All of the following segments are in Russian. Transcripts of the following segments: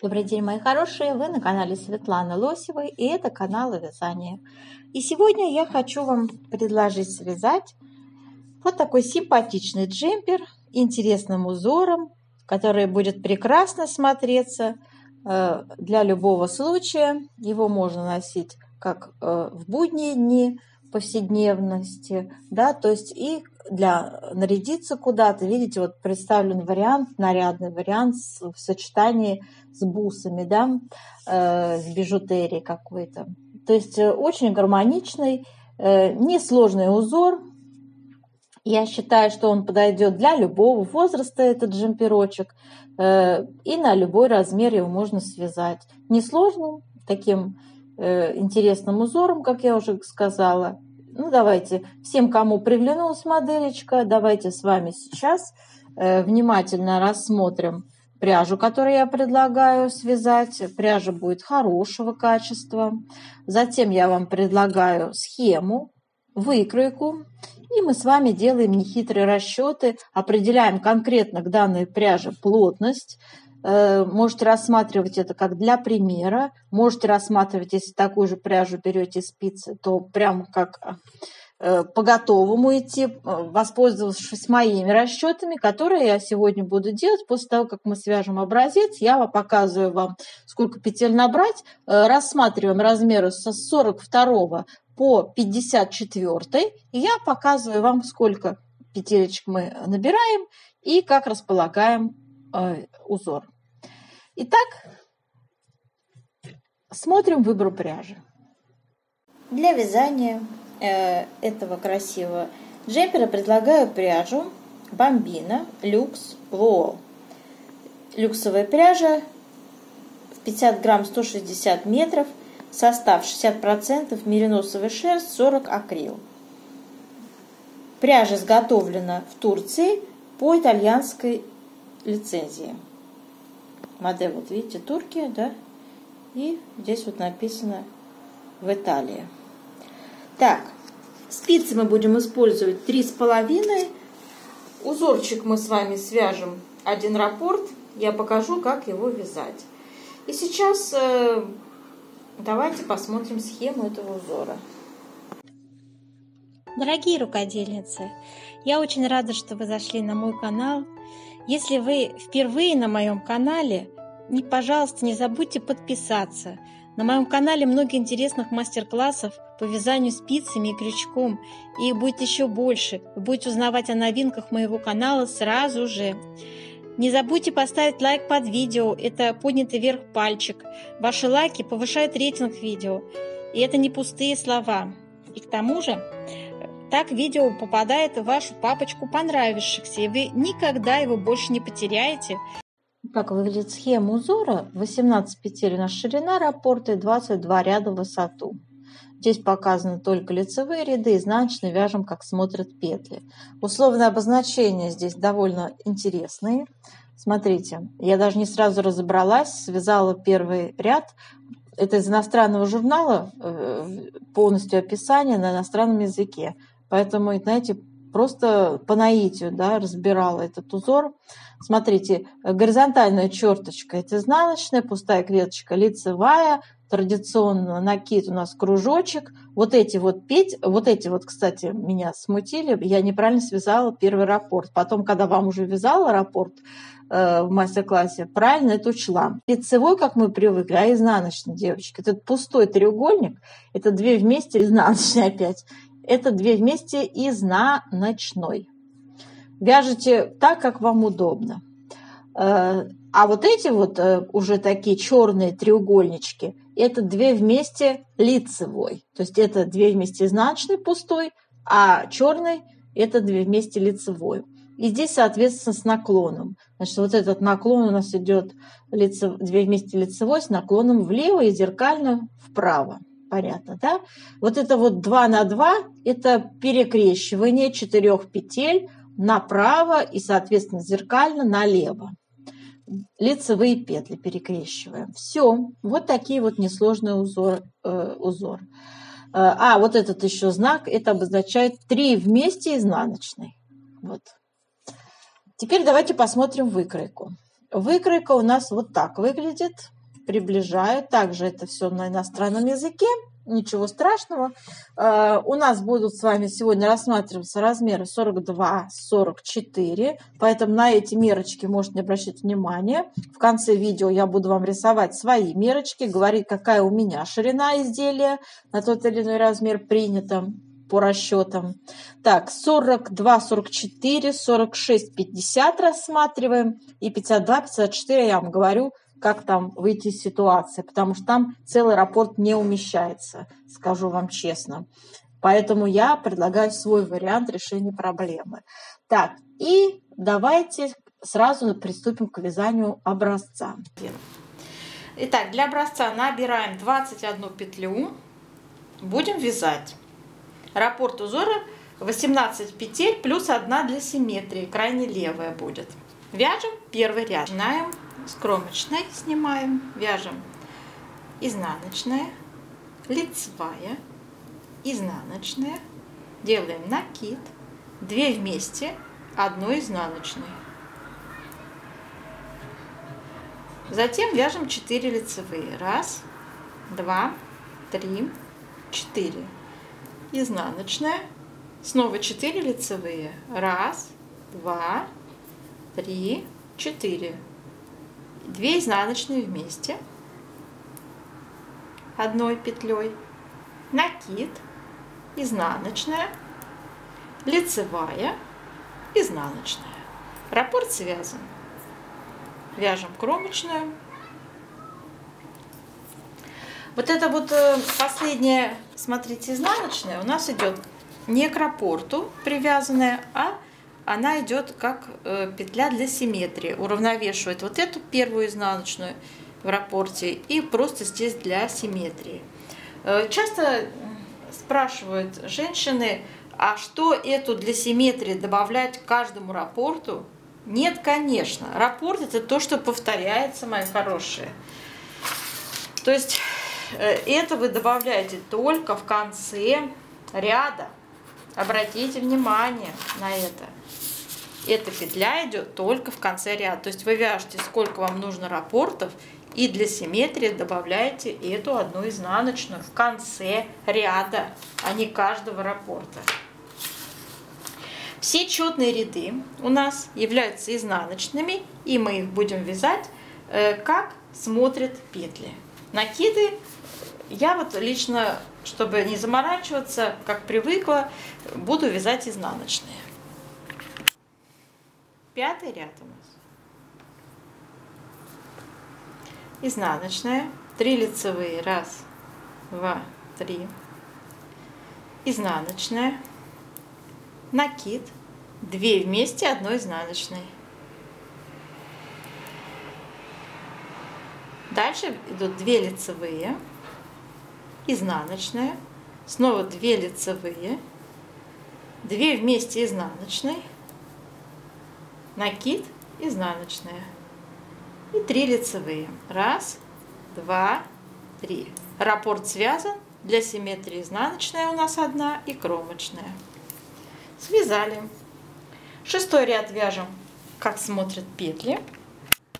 Добрый день, мои хорошие! Вы на канале Светланы Лосевой, и это канал о вязании. И сегодня я хочу вам предложить связать вот такой симпатичный джемпер интересным узором, который будет прекрасно смотреться для любого случая. Его можно носить как в будние дни, повседневности, да, то есть и для нарядиться куда-то. Видите, вот представлен вариант, нарядный вариант в сочетании с бусами, да, с бижутерией какой-то. То есть очень гармоничный, несложный узор. Я считаю, что он подойдет для любого возраста, этот джемперочек, и на любой размер его можно связать. Несложным, таким интересным узором, как я уже сказала. Ну, давайте, всем, кому приглянулась моделечка, давайте с вами сейчас внимательно рассмотрим пряжу, которую я предлагаю связать. Пряжа будет хорошего качества. Затем я вам предлагаю схему, выкройку. И мы с вами делаем нехитрые расчеты, определяем конкретно к данной пряже плотность. Можете рассматривать это как для примера. Можете рассматривать, если такую же пряжу берете спицы, то прям как по готовому идти, воспользовавшись моими расчетами, которые я сегодня буду делать. После того, как мы свяжем образец, я показываю вам, сколько петель набрать. Рассматриваем размеры со 42 по 54, и я показываю вам, сколько петелечек мы набираем и как располагаем узор. Итак, смотрим выбор пряжи. Для вязания этого красивого джемпера предлагаю пряжу Bambino Luxe Wool. Люксовая пряжа в 50 грамм 160 метров. Состав 60% мериносовая шерсть, 40 акрил. Пряжа изготовлена в Турции по итальянской лицензии. Модель, вот видите, Турция, да? И здесь вот написано в Италии. Так, спицы мы будем использовать 3,5. Узорчик мы с вами свяжем один раппорт. Я покажу, как его вязать. И сейчас давайте посмотрим схему этого узора. Дорогие рукодельницы, я очень рада, что вы зашли на мой канал. Если вы впервые на моем канале, пожалуйста, не забудьте подписаться. На моем канале много интересных мастер-классов по вязанию спицами и крючком. И их будет еще больше. Вы будете узнавать о новинках моего канала сразу же. Не забудьте поставить лайк под видео, это поднятый вверх пальчик. Ваши лайки повышают рейтинг видео, и это не пустые слова. И к тому же, так видео попадает в вашу папочку понравившихся, и вы никогда его больше не потеряете. Как выглядит схема узора? 18 петель у нас ширина раппорта и 22 ряда в высоту. Здесь показаны только лицевые ряды, изнаночные вяжем, как смотрят петли. Условные обозначения здесь довольно интересные. Смотрите, я даже не сразу разобралась, связала первый ряд. Это из иностранного журнала, полностью описание на иностранном языке. Поэтому, знаете, просто по наитию, да, разбирала этот узор. Смотрите, горизонтальная черточка – это изнаночная, пустая клеточка – лицевая. Традиционно накид у нас кружочек. Вот эти вот, кстати, меня смутили. Я неправильно связала первый раппорт. Потом, когда вам уже вязала раппорт в мастер-классе, правильно это учла. Лицевой, как мы привыкли, а изнаночный, девочки. Этот пустой треугольник, это две вместе, изнаночный опять. Это две вместе изнаночной. Вяжите так, как вам удобно. А вот эти вот уже такие черные треугольнички, это две вместе лицевой. То есть это две вместе изнаночный пустой, а черный это две вместе лицевой. И здесь, соответственно, с наклоном. Значит, вот этот наклон у нас идет две вместе лицевой с наклоном влево и зеркально вправо. Понятно, да? Вот это вот 2 на 2, это перекрещивание 4 петель направо и, соответственно, зеркально налево. Лицевые петли перекрещиваем. Все. Вот такие вот несложные узор. А вот этот еще знак, это обозначает 3 вместе изнаночной. Вот. Теперь давайте посмотрим выкройку. Выкройка у нас вот так выглядит. Приближаю. Также это все на иностранном языке. Ничего страшного. У нас будут с вами сегодня рассматриваться размеры 42-44, поэтому на эти мерочки можете не обращать внимания. В конце видео я буду вам рисовать свои мерочки, говорить, какая у меня ширина изделия на тот или иной размер принята по расчетам. Так, 42, 44, 46, 50 рассматриваем, и 52, 54 я вам говорю, как там выйти из ситуации, потому что там целый раппорт не умещается, скажу вам честно. Поэтому я предлагаю свой вариант решения проблемы. Так, и давайте сразу приступим к вязанию образца. Итак, для образца набираем 21 петлю, будем вязать. Раппорт узора 18 петель плюс 1 для симметрии, крайне левая будет. Вяжем первый ряд. Начинаем с кромочной, снимаем, вяжем изнаночная, лицевая, изнаночная, делаем накид, 2 вместе, 1 изнаночной. Затем вяжем 4 лицевые. 1, 2, 3, 4. Изнаночная, снова 4 лицевые. 1, 2, 3, 4. 2 изнаночные вместе, 1 петлей, накид, изнаночная, лицевая, изнаночная. Раппорт связан. Вяжем кромочную. Вот это вот последняя, смотрите, изнаночная у нас идет не к раппорту привязанная, а она идет как петля для симметрии, уравновешивает вот эту первую изнаночную в раппорте и просто здесь для симметрии. Часто спрашивают женщины, а что эту для симметрии добавлять к каждому раппорту? Нет, конечно. Раппорт — это то, что повторяется, мои хорошие. То есть это вы добавляете только в конце ряда. Обратите внимание на это. Эта петля идет только в конце ряда. То есть вы вяжете, сколько вам нужно раппортов, и для симметрии добавляете эту 1 изнаночную в конце ряда, а не каждого раппорта. Все четные ряды у нас являются изнаночными, и мы их будем вязать, как смотрят петли. Накиды я вот лично, чтобы не заморачиваться, как привыкла, буду вязать изнаночные. 5-й ряд у нас. Изнаночная, 3 лицевые, 1, 2, 3. Изнаночная, накид, 2 вместе, 1 изнаночной. Дальше идут 2 лицевые, изнаночная, снова 2 лицевые, 2 вместе изнаночной, накид, изнаночная и 3 лицевые. 1, 2, 3. Раппорт связан, для симметрии изнаночная у нас 1 и кромочная. Связали. 6-й ряд вяжем, как смотрят петли.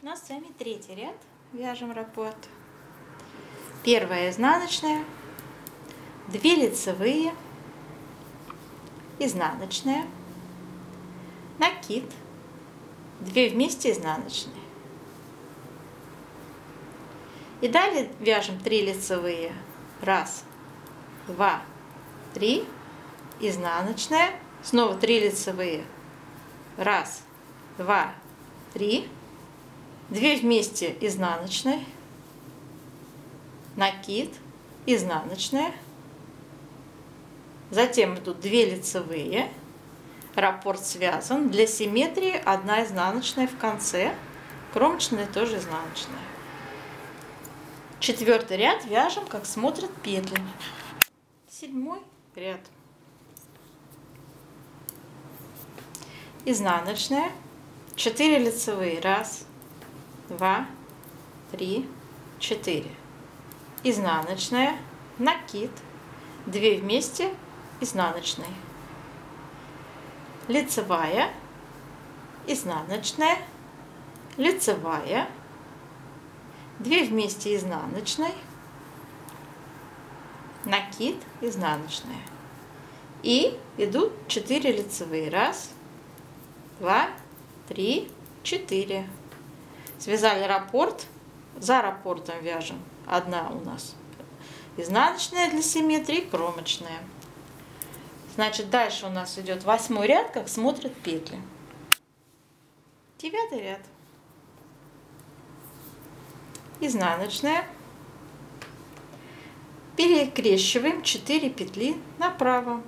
У нас с вами 3-й ряд. Вяжем раппорт. 1 изнаночная, 2 лицевые, изнаночная, накид, 2 вместе изнаночные. И далее вяжем 3 лицевые. 1, 2, 3, изнаночная, снова 3 лицевые. 1, 2, 3, 2 вместе изнаночной, накид, изнаночная, затем идут 2 лицевые, раппорт связан, для симметрии 1 изнаночная в конце, кромочная тоже изнаночная. 4-й ряд вяжем, как смотрят петли. 7-й ряд. Изнаночная, 4 лицевые, 1, 2, 3, 4. Изнаночная, накид, 2 вместе, изнаночной. Лицевая, изнаночная, лицевая, 2 вместе изнаночной, накид, изнаночная. И идут 4 лицевые. 1, 2, 3, 4. Связали раппорт. За раппортом вяжем. Одна у нас изнаночная для симметрии, кромочная. Значит, дальше у нас идет 8 ряд, как смотрят петли. 9 ряд. Изнаночная. Перекрещиваем 4 петли направо.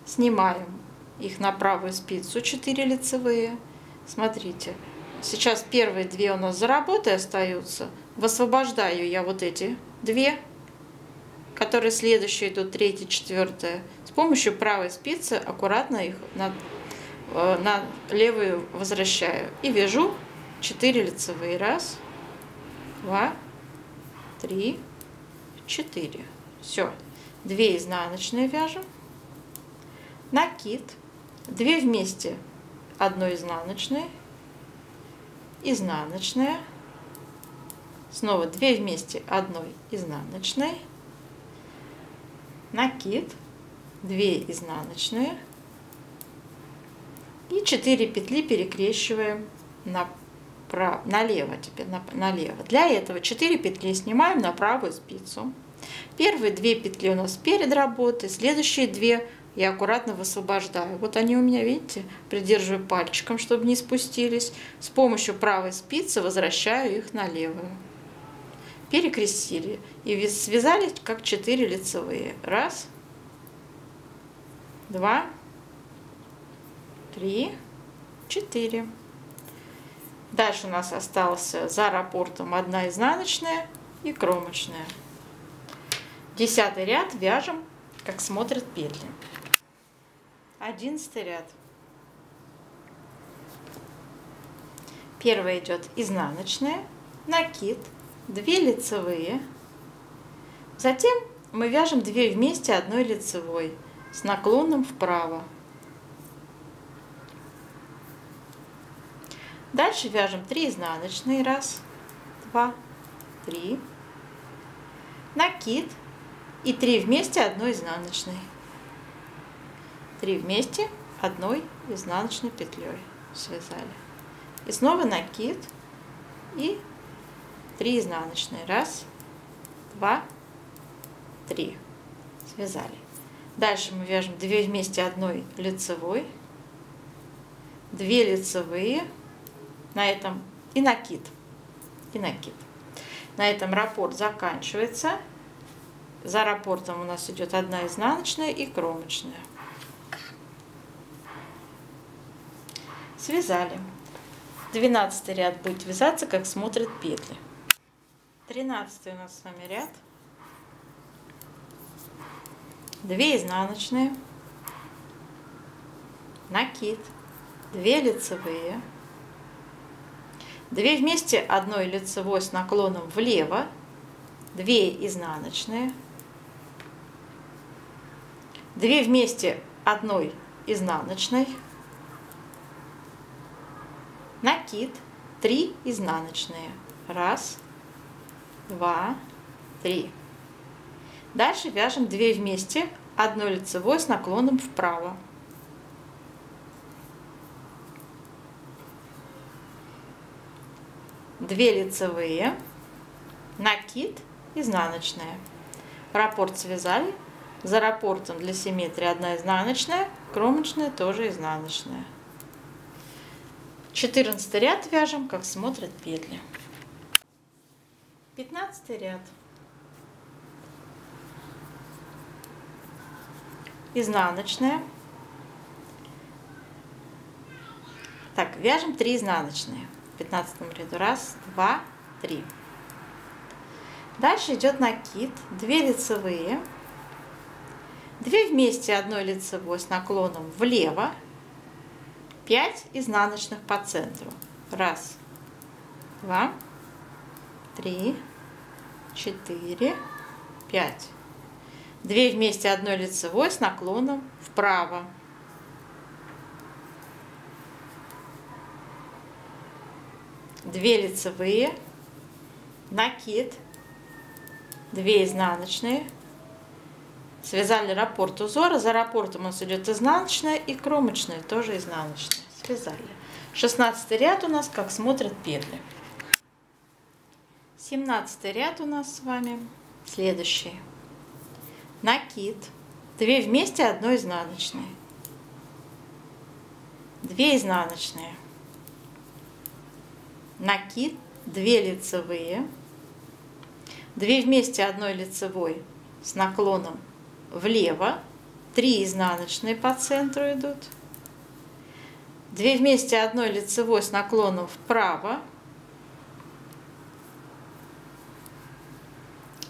Снимаем их на правую спицу, 4 лицевые. Смотрите, сейчас первые 2 у нас за работой остаются. Высвобождаю я вот эти 2, которые следующие идут, 3, 4. С помощью правой спицы аккуратно их на левую возвращаю. И вяжу 4 лицевые. 1, 2, 3, 4. Все. 2 изнаночные вяжем. Накид. 2 вместе, 1 изнаночная, изнаночная. Снова 2 вместе, 1 изнаночной. Накид. 2 изнаночные. И 4 петли перекрещиваем налево, теперь налево. Для этого 4 петли снимаем на правую спицу. Первые 2 петли у нас перед работой, следующие 2 я аккуратно высвобождаю. Вот они у меня, видите, придерживаю пальчиком, чтобы не спустились. С помощью правой спицы возвращаю их на левую. Перекрестили и связали как 4 лицевые. 1, 2, 3, 4. Дальше у нас осталось за раппортом 1 изнаночная и кромочная. 10 ряд вяжем, как смотрят петли. 11 ряд. Первая идет изнаночная, накид, 2 лицевые. Затем мы вяжем 2 вместе 1 лицевой с наклоном вправо. Дальше вяжем 3 изнаночные. 1, 2, 3. Накид и 3 вместе 1 изнаночной. 3 вместе 1 изнаночной петлей связали. И снова накид и 3 изнаночные. 1, 2, 3. Связали. Дальше мы вяжем 2 вместе 1 лицевой, 2 лицевые, на этом и накид. И накид. На этом раппорт заканчивается. За раппортом у нас идет 1 изнаночная и кромочная. Связали. 12 ряд будет вязаться, как смотрят петли. 13 у нас с вами ряд. 2 изнаночные, накид, 2 лицевые, 2 вместе 1 лицевой с наклоном влево, 2 изнаночные, 2 вместе 1 изнаночной, накид, 3 изнаночные. 1, 2, 3. Дальше вяжем 2 вместе 1 лицевой с наклоном вправо. Две лицевые, накид, изнаночная. Раппорт связали. За раппортом для симметрии 1 изнаночная, кромочная тоже изнаночная. 14 ряд вяжем, как смотрят петли. 15 ряд. Изнаночная. Так, вяжем 3 изнаночные. В 15 ряду 1, 2, 3. Дальше идет накид, 2 лицевые, 2 вместе 1 лицевой с наклоном влево, 5 изнаночных по центру. 1, 2, 3, 4, 5. 2 вместе 1 лицевой с наклоном вправо. 2 лицевые, накид, 2 изнаночные, связали раппорт узора, за раппортом у нас идет изнаночная и кромочная, тоже изнаночная, связали. 16 ряд у нас, как смотрят петли. 17 ряд у нас с вами следующий. Накид, 2 вместе, 1 изнаночная, 2 изнаночные, накид, 2 лицевые, 2 вместе, 1 лицевой с наклоном влево, 3 изнаночные по центру идут, 2 вместе, 1 лицевой с наклоном вправо,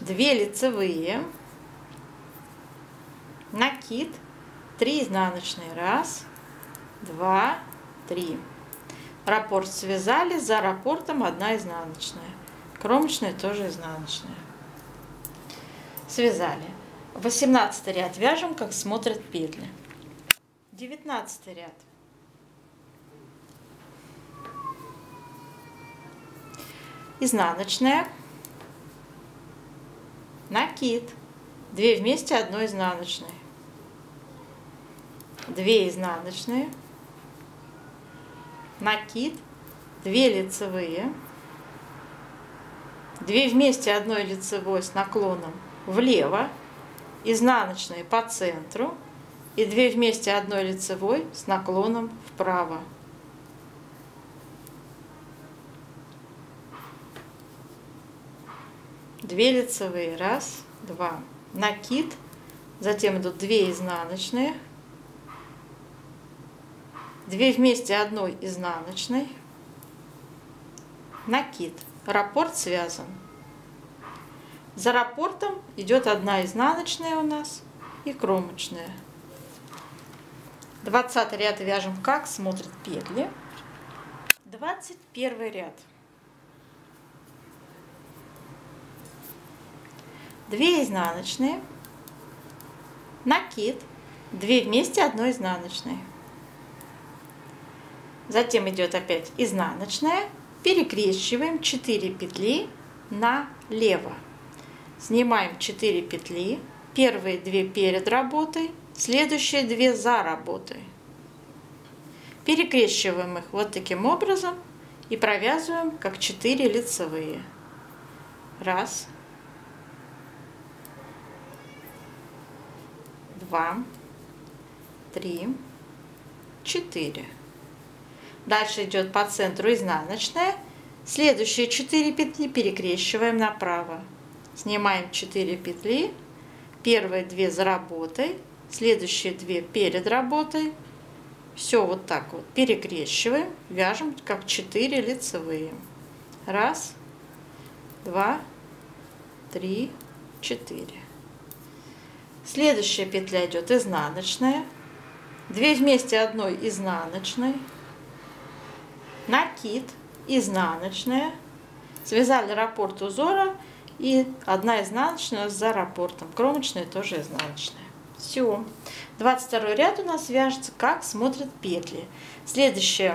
2 лицевые, накид, 3 изнаночные, 1, 2, 3. Раппорт связали, за раппортом 1 изнаночная, кромочная тоже изнаночная. Связали. 18 ряд вяжем, как смотрят петли. 19 ряд. Изнаночная, накид, 2 вместе, 1 изнаночная, 2 изнаночные, накид, 2 лицевые, 2 вместе, 1 лицевой с наклоном влево, изнаночные по центру и 2 вместе, 1 лицевой с наклоном вправо. Две лицевые, 1, 2, накид, затем идут 2 изнаночные, 2 вместе, 1 изнаночной, накид, раппорт связан. За раппортом идет 1 изнаночная у нас и кромочная. 20 ряд вяжем, как смотрят петли. 21 ряд. 2 изнаночные, накид, 2 вместе, 1 изнаночная. Затем идет опять изнаночная, перекрещиваем 4 петли налево. Снимаем 4 петли, первые 2 перед работой, следующие 2 за работой. Перекрещиваем их вот таким образом и провязываем как 4 лицевые. 1, 2, 3, 4. Дальше идет по центру изнаночная. Следующие 4 петли перекрещиваем направо. Снимаем 4 петли. Первые 2 за работой. Следующие 2 перед работой. Все вот так вот перекрещиваем. Вяжем как 4 лицевые. 1, 2, 3, 4. Следующая петля идет изнаночная, 2 вместе, 1 изнаночной, накид, изнаночная, связали раппорт узора и 1 изнаночная за раппортом, кромочная тоже изнаночная. Все. 22 ряд у нас вяжется, как смотрят петли. Следующий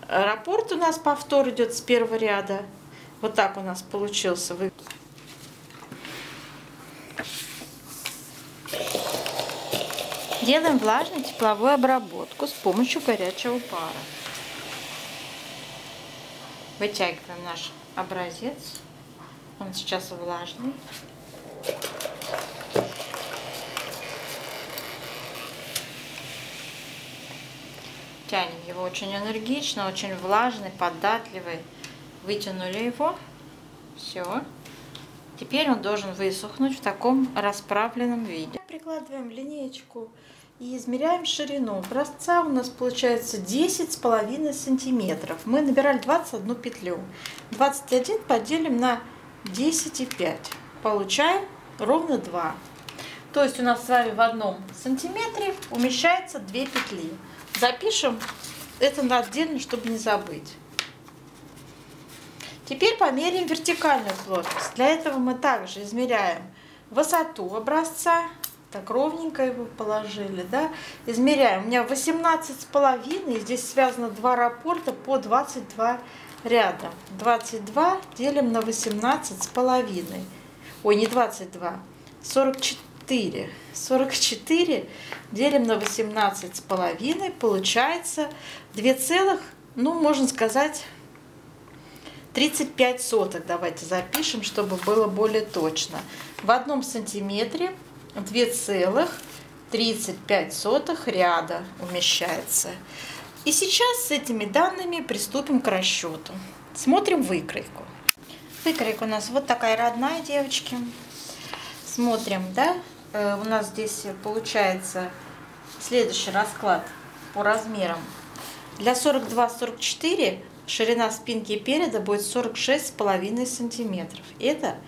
раппорт у нас повтор идет с 1 ряда. Вот так у нас получился. Делаем влажную тепловую обработку с помощью горячего пара. Вытягиваем наш образец. Он сейчас влажный. Тянем его очень энергично, очень влажный, податливый. Вытянули его. Все. Теперь он должен высохнуть в таком расправленном виде. Прикладываем линеечку и измеряем ширину. Образца у нас получается 10,5 сантиметров. Мы набирали 21 петлю. 21 поделим на 10,5. Получаем ровно 2. То есть у нас с вами в 1 сантиметре умещается 2 петли. Запишем это отдельно, чтобы не забыть. Теперь померяем вертикальную плоскость. Для этого мы также измеряем высоту образца. Так ровненько его положили, да? Измеряем. У меня 18,5. Здесь связано 2 раппорта по 22 ряда. 22 делим на 18,5. Ой, не 22, 44. 44 делим на 18,5. Получается 2 целых, ну, можно сказать, 35 соток. Давайте запишем, чтобы было более точно. В 1 сантиметре 2,35 ряда умещается. И сейчас с этими данными приступим к расчету. Смотрим выкройку. Выкройка у нас вот такая родная, девочки. Смотрим, да? У нас здесь получается следующий расклад по размерам. Для 42-44 ширина спинки и переда будет 46,5 сантиметров. Это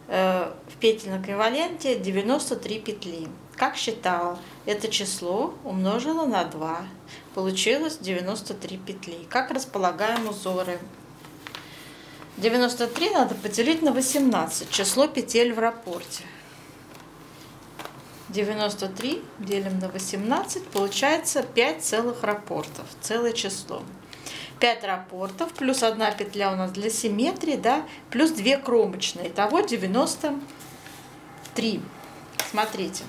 в петельном эквиваленте 93 петли. Как считала, это число умножила на 2. Получилось 93 петли. Как располагаем узоры? 93 надо поделить на 18. Число петель в раппорте. 93 делим на 18. Получается 5 целых раппортов. Целое число. 5 раппортов плюс 1 петля у нас для симметрии, да, плюс 2 кромочные. Итого 93. Смотрите.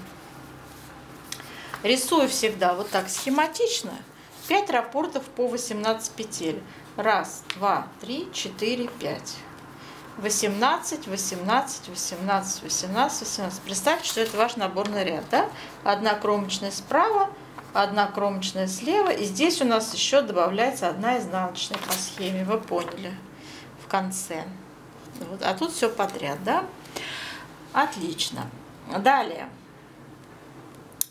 Рисую всегда вот так схематично. 5 раппортов по 18 петель. 1, 2, 3, 4, 5. 18, 18, 18, 18, 18. Представьте, что это ваш наборный ряд, да? 1 кромочная справа, 1 кромочная слева. И здесь у нас еще добавляется 1 изнаночная по схеме. Вы поняли? В конце. Вот. А тут все подряд, да? Отлично. Далее.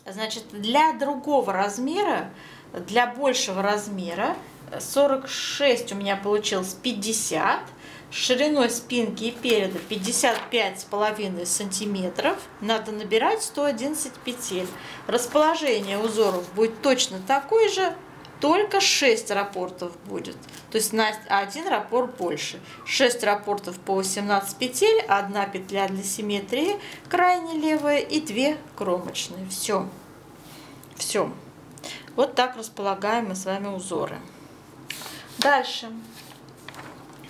Значит, для другого размера, для большего размера, 46 у меня получилось 50, с шириной спинки и переда 55,5 сантиметров, надо набирать 111 петель. Расположение узоров будет точно такое же, только 6 раппортов будет, то есть на 1 раппорт больше. 6 раппортов по 18 петель, 1 петля для симметрии, крайне левая и 2 кромочные. Все. Все. Вот так располагаем мы с вами узоры. Дальше.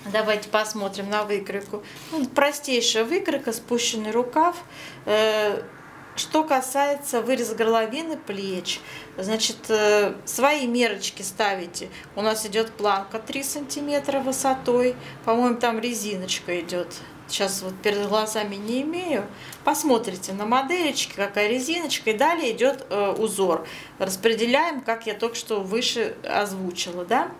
Давайте посмотрим на выкройку. Ну, простейшая выкройка, спущенный рукав. Что касается выреза горловины, плеч, значит, свои мерочки ставите. У нас идет планка 3 сантиметра высотой. По-моему, там резиночка идет. Сейчас вот перед глазами не имею. Посмотрите на моделечке, какая резиночка. И далее идет узор. Распределяем, как я только что выше озвучила. Да?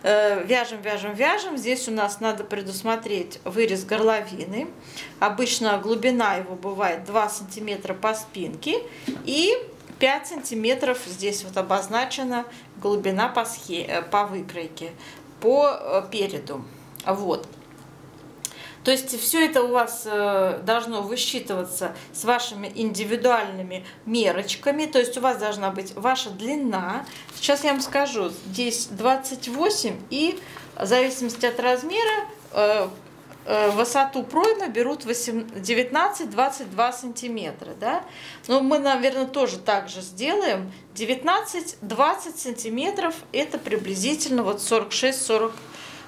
Вяжем, вяжем, вяжем. Здесь у нас надо предусмотреть вырез горловины. Обычно глубина его бывает 2 сантиметра по спинке. И 5 сантиметров здесь вот обозначена глубина по выкройке, по переду. Вот. То есть все это у вас должно высчитываться с вашими индивидуальными мерочками. То есть у вас должна быть ваша длина. Сейчас я вам скажу, здесь 28, и в зависимости от размера высоту проймы берут 19-22 сантиметра. Да? Но мы, наверное, тоже так же сделаем. 19-20 сантиметров это приблизительно вот 46,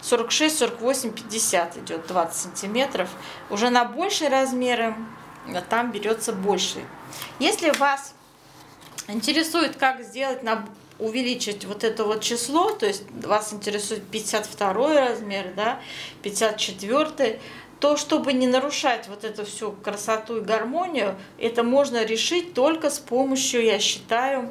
48, 50 идет 20 сантиметров. Уже на большие размеры там берется больше. Если вас интересует, как сделать, увеличить вот это вот число, то есть вас интересует 52 размер, да, 54, то чтобы не нарушать вот эту всю красоту и гармонию, это можно решить только с помощью, я считаю,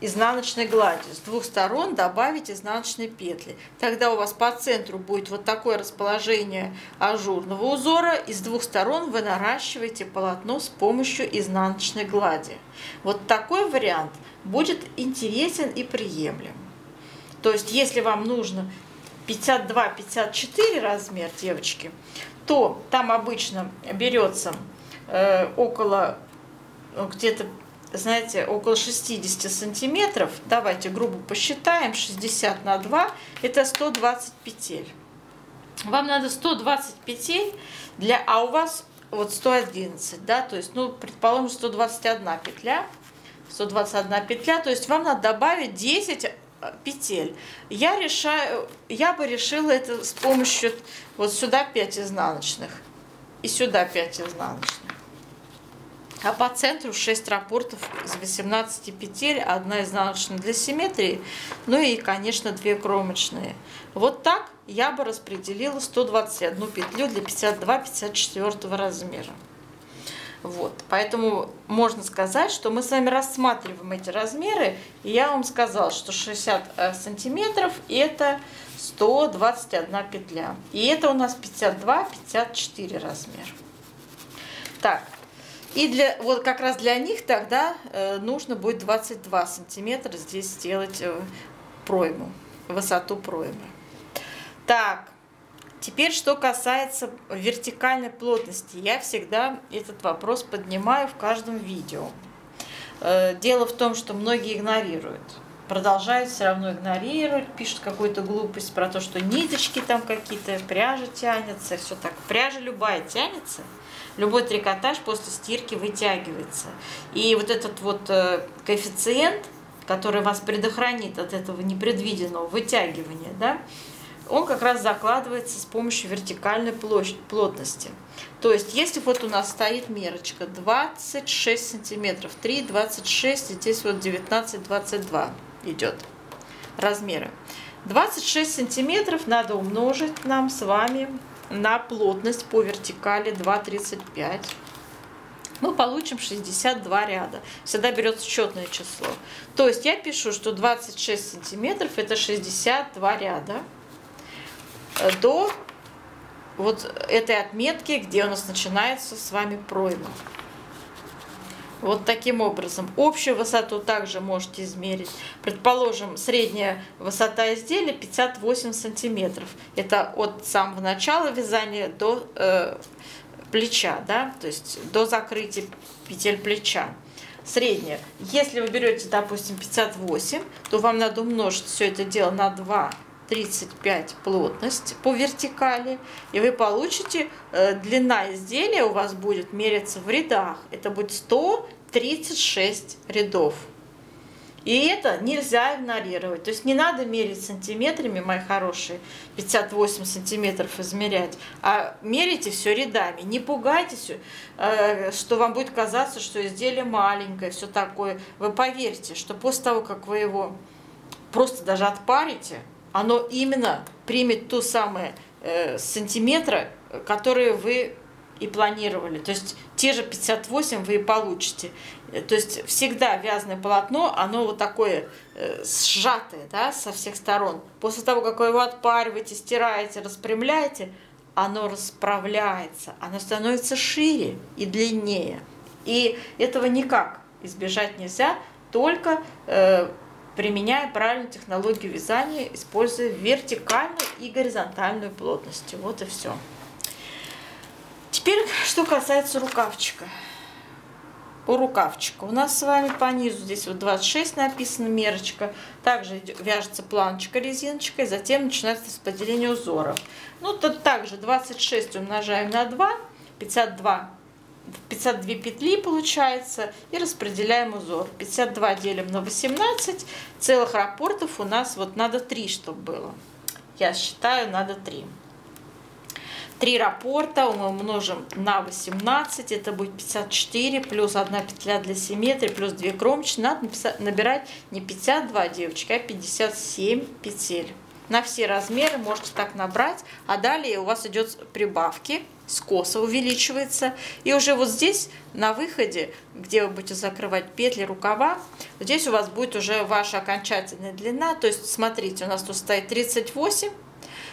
изнаночной глади. С двух сторон добавить изнаночные петли. Тогда у вас по центру будет вот такое расположение ажурного узора, и с двух сторон вы наращиваете полотно с помощью изнаночной глади. Вот такой вариант будет интересен и приемлем. То есть, если вам нужно 52-54 размер, девочки, то там обычно берется около где-то, знаете, около 60 сантиметров. Давайте грубо посчитаем. 60 на 2 это 120 петель. Вам надо 120 петель а у вас вот 111, да, то есть, ну, предположим, 121 петля. 121 петля, то есть вам надо добавить 10 петель. Я бы решила это с помощью вот сюда 5 изнаночных и сюда 5 изнаночных. А по центру 6 раппортов из 18 петель, 1 изнаночная для симметрии, ну и, конечно, 2 кромочные. Вот так я бы распределила 121 петлю для 52-54 размера. Вот, поэтому можно сказать, что мы с вами рассматриваем эти размеры, и я вам сказала, что 60 сантиметров это 121 петля. И это у нас 52-54 размер. Так, и вот как раз для них тогда нужно будет 22 сантиметра здесь сделать пройму, высоту проймы. Так, теперь что касается вертикальной плотности. Я всегда этот вопрос поднимаю в каждом видео. Дело в том, что многие игнорируют. Продолжают все равно игнорировать, пишут какую-то глупость про то, что ниточки там какие-то, пряжа тянется, все так. Пряжа любая тянется. Любой трикотаж после стирки вытягивается. И вот этот вот коэффициент, который вас предохранит от этого непредвиденного вытягивания, да, он как раз закладывается с помощью вертикальной плотности. То есть, если вот у нас стоит мерочка 26 сантиметров, 3, 26, и здесь вот 19, 22 идет размеры. 26 сантиметров надо умножить нам с вами на плотность по вертикали 2,35. Мы получим 62 ряда. Всегда берется четное число. То есть я пишу, что 26 сантиметров это 62 ряда до вот этой отметки, где у нас начинается с вами пройма. Вот таким образом. Общую высоту также можете измерить. Предположим, средняя высота изделия 58 сантиметров. Это от самого начала вязания до плеча, да? То есть до закрытия петель плеча. Средняя. Если вы берете, допустим, 58, то вам надо умножить все это дело на 2,35 плотность по вертикали, и вы получите длина изделия у вас будет меряться в рядах. Это будет 136 рядов. И это нельзя игнорировать. То есть не надо мерить сантиметрами, мои хорошие, 58 сантиметров измерять, а мерите все рядами. Не пугайтесь, что вам будет казаться, что изделие маленькое, все такое. Вы поверьте, что после того, как вы его просто даже отпарите, оно именно примет ту самую сантиметры, которые вы и планировали. То есть те же 58 вы и получите. То есть всегда вязаное полотно, оно вот такое сжатое, да, со всех сторон. После того, как вы его отпариваете, стираете, распрямляете, оно расправляется, оно становится шире и длиннее. И этого никак избежать нельзя, только применяя правильную технологию вязания, используя вертикальную и горизонтальную плотности. Вот и все. Теперь, что касается рукавчика. У рукавчика у нас с вами по низу здесь вот 26 написано мерочка. Также вяжется планочка резиночкой, затем начинается распределение узоров. Ну, тут также 26 умножаем на 2, 52 петли получается, и распределяем узор. 52 делим на 18, целых раппортов у нас вот надо 3, чтобы было. Я считаю, надо 3. 3 раппорта мы умножим на 18, это будет 54, плюс 1 петля для симметрии, плюс 2 кромочные. Надо набирать не 52, девочки, а 57 петель. На все размеры можете так набрать, а далее у вас идет прибавки, скоса увеличивается. И уже вот здесь, на выходе, где вы будете закрывать петли, рукава, здесь у вас будет уже ваша окончательная длина. То есть, смотрите, у нас тут стоит 38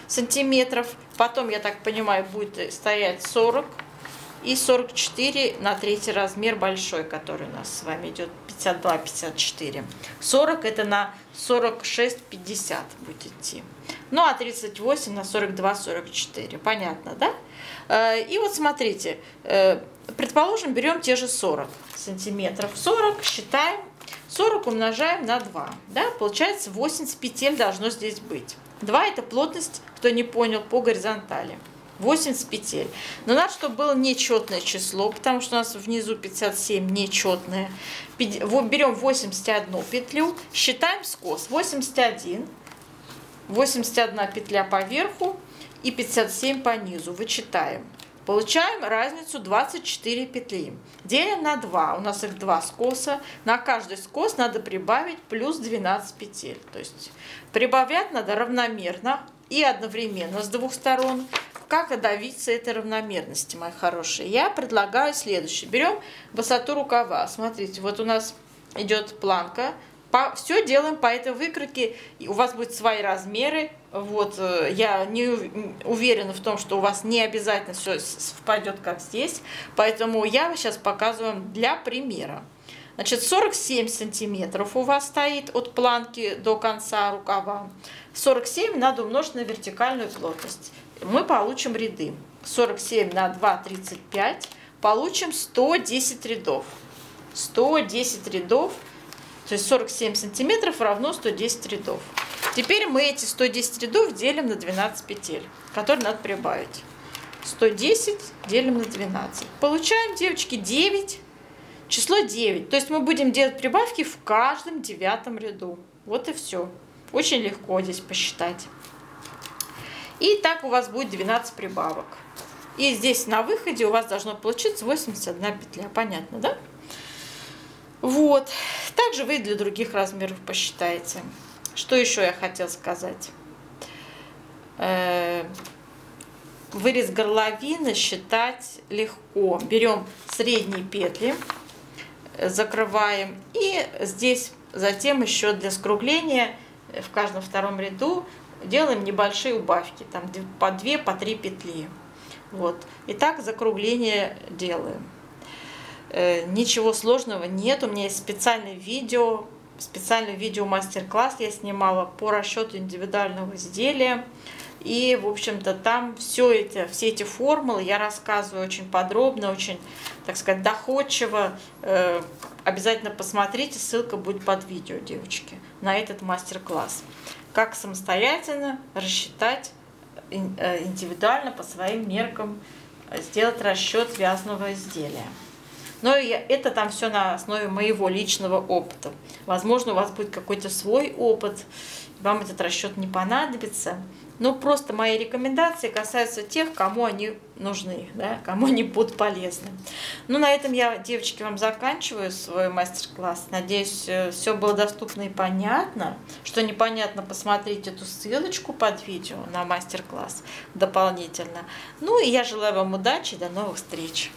сантиметров, потом, я так понимаю, будет стоять 40 и 44 на третий размер большой, который у нас с вами идет 52-54. 40 это на 46-50 будет идти. Ну а 38 на 42-44. Понятно, да? И вот смотрите, предположим, берем те же 40 сантиметров. 40 считаем, 40 умножаем на 2. Да? Получается 80 петель должно здесь быть. 2 это плотность, кто не понял, по горизонтали. 80 петель. Но надо, чтобы было нечетное число, потому что у нас внизу 57 нечетное. Берем 81 петлю, считаем скос. 81 петля по верху и 57 по низу. Вычитаем. Получаем разницу 24 петли. Делим на 2. У нас их 2 скоса. На каждый скос надо прибавить плюс 12 петель. То есть прибавлять надо равномерно и одновременно с двух сторон. Как добиться этой равномерности, мои хорошие? Я предлагаю следующее. Берем высоту рукава. Смотрите, вот у нас идет планка. Все делаем по этой выкройке. У вас будут свои размеры. Вот, я не уверена в том, что у вас не обязательно все совпадет, как здесь. Поэтому я сейчас показываю для примера. Значит, 47 сантиметров у вас стоит от планки до конца рукава. 47 надо умножить на вертикальную плотность. Мы получим ряды. 47 на 2, 35. Получим 110 рядов. 110 рядов. То есть 47 сантиметров равно 110 рядов. Теперь мы эти 110 рядов делим на 12 петель, которые надо прибавить. 110 делим на 12. Получаем, девочки, 9. Число 9. То есть мы будем делать прибавки в каждом 9 ряду. Вот и все. Очень легко здесь посчитать. И так у вас будет 12 прибавок. И здесь на выходе у вас должно получиться 81 петля. Понятно, да? Вот. Также вы для других размеров посчитаете. Что еще я хотела сказать? Вырез горловины считать легко. Берем средние петли, закрываем. И здесь затем еще для скругления в каждом втором ряду делаем небольшие убавки. Там по 2, по 3 петли. Вот. И так закругление делаем. Ничего сложного нет. У меня есть специальный видео мастер-класс я снимала по расчету индивидуального изделия. И, в общем-то, там все эти формулы я рассказываю очень подробно, очень, так сказать, доходчиво. Обязательно посмотрите, ссылка будет под видео, девочки, на этот мастер-класс. Как самостоятельно рассчитать индивидуально по своим меркам, сделать расчет вязаного изделия. Но это там все на основе моего личного опыта. Возможно, у вас будет какой-то свой опыт, вам этот расчет не понадобится. Но просто мои рекомендации касаются тех, кому они нужны, да, кому они будут полезны. Ну, на этом я, девочки, вам заканчиваю свой мастер-класс. Надеюсь, все было доступно и понятно. Что непонятно, посмотрите эту ссылочку под видео на мастер-класс дополнительно. Ну, и я желаю вам удачи и до новых встреч.